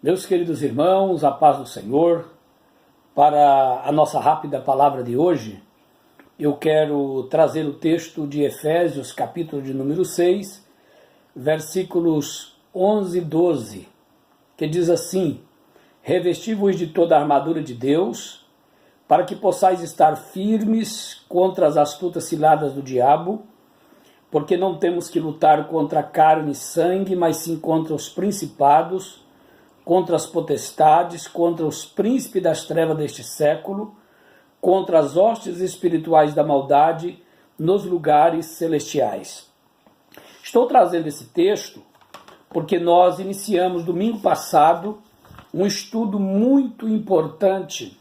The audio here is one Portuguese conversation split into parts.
Meus queridos irmãos, a paz do Senhor. Para a nossa rápida palavra de hoje, eu quero trazer o texto de Efésios, capítulo de número 6, versículos 11 e 12, que diz assim: Revesti-vos de toda a armadura de Deus, para que possais estar firmes contra as astutas ciladas do diabo, porque não temos que lutar contra carne e sangue, mas sim contra os principados, contra as potestades, contra os príncipes das trevas deste século, contra as hostes espirituais da maldade nos lugares celestiais. Estou trazendo esse texto porque nós iniciamos domingo passado um estudo muito importante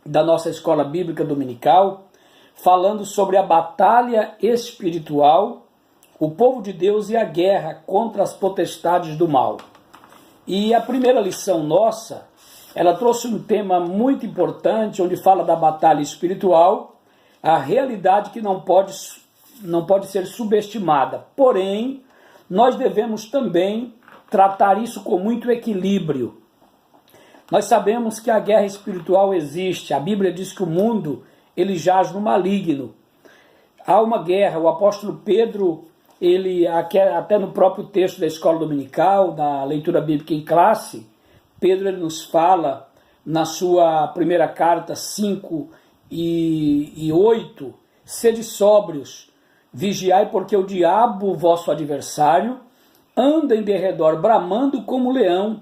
da nossa escola bíblica dominical, falando sobre a batalha espiritual, o povo de Deus e a guerra contra as potestades do mal. E a primeira lição nossa, ela trouxe um tema muito importante, onde fala da batalha espiritual, a realidade que não pode ser subestimada. Porém, nós devemos também tratar isso com muito equilíbrio. Nós sabemos que a guerra espiritual existe. A Bíblia diz que o mundo, ele jaz no maligno. Há uma guerra. O apóstolo Pedro, ele, até no próprio texto da escola dominical, da leitura bíblica em classe, Pedro ele nos fala, na sua primeira carta 5 e 8, sede sóbrios, vigiai, porque o diabo, vosso adversário, anda em derredor, bramando como leão,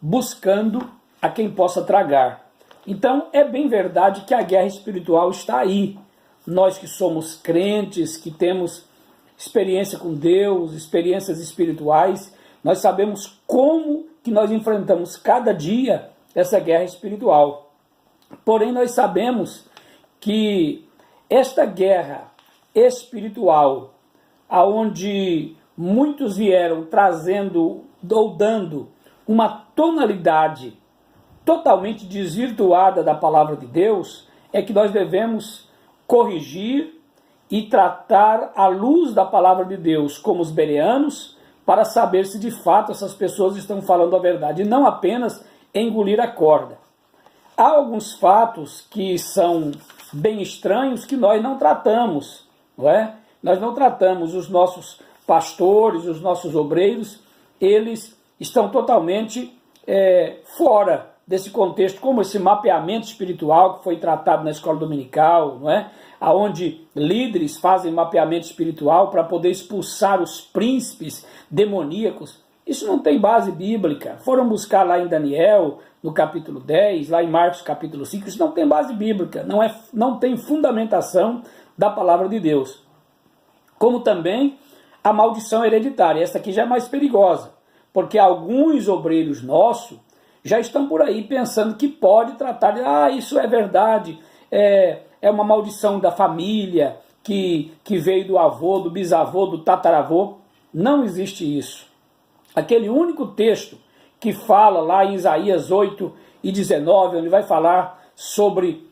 buscando a quem possa tragar. Então, é bem verdade que a guerra espiritual está aí. Nós que somos crentes, que temos experiência com Deus, experiências espirituais, nós sabemos como que nós enfrentamos cada dia essa guerra espiritual. Porém, nós sabemos que esta guerra espiritual, aonde muitos vieram trazendo ou dando uma tonalidade totalmente desvirtuada da palavra de Deus, é que nós devemos corrigir e tratar à luz da palavra de Deus como os bereanos, para saber se de fato essas pessoas estão falando a verdade, e não apenas engolir a corda. Há alguns fatos que são bem estranhos que nós não tratamos, não é? Nós não tratamos. Os nossos pastores, os nossos obreiros, eles estão totalmente fora desse contexto, como esse mapeamento espiritual que foi tratado na escola dominical, não é? Onde líderes fazem mapeamento espiritual para poder expulsar os príncipes demoníacos. Isso não tem base bíblica. Foram buscar lá em Daniel, no capítulo 10, lá em Marcos capítulo 5, isso não tem base bíblica, não tem fundamentação da palavra de Deus. Como também a maldição hereditária, essa aqui já é mais perigosa, porque alguns obreiros nossos já estão por aí pensando que pode tratar de, isso é verdade, é uma maldição da família, que veio do avô, do bisavô, do tataravô. Não existe isso. Aquele único texto que fala lá em Isaías 8 e 19, onde vai falar sobre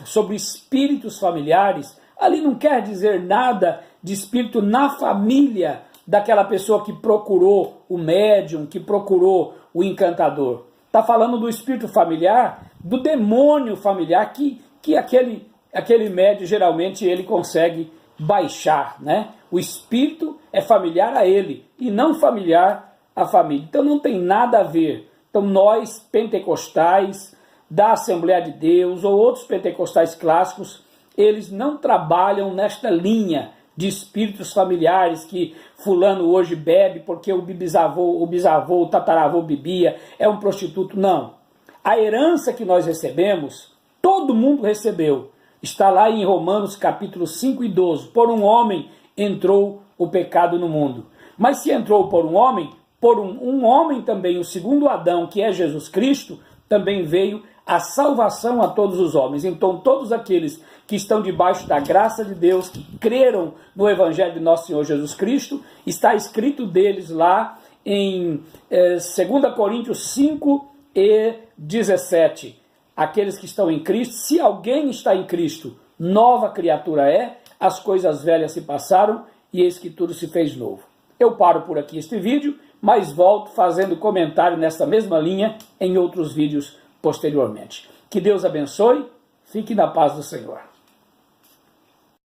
sobre espíritos familiares, ali não quer dizer nada de espírito na família daquela pessoa que procurou o médium, que procurou o encantador. Está falando do espírito familiar, do demônio familiar que aquele médium geralmente ele consegue baixar, né? O espírito é familiar a ele e não familiar à família. Então não tem nada a ver. Então nós, pentecostais, da Assembleia de Deus ou outros pentecostais clássicos, eles não trabalham nesta linha de espíritos familiares que fulano hoje bebe porque o bisavô, o tataravô bebia, é um prostituto. Não. A herança que nós recebemos, todo mundo recebeu. Está lá em Romanos capítulo 5 e 12. Por um homem entrou o pecado no mundo. Mas se entrou por um homem homem também, o segundo Adão, que é Jesus Cristo, também veio a salvação a todos os homens. Então todos aqueles que estão debaixo da graça de Deus, que creram no Evangelho de nosso Senhor Jesus Cristo, está escrito deles lá em 2 Coríntios 5 e 17. Aqueles que estão em Cristo, se alguém está em Cristo, nova criatura é, as coisas velhas se passaram e eis que tudo se fez novo. Eu paro por aqui este vídeo mas volto fazendo comentário nessa mesma linha em outros vídeos posteriormente. Que Deus abençoe, fique na paz do Senhor.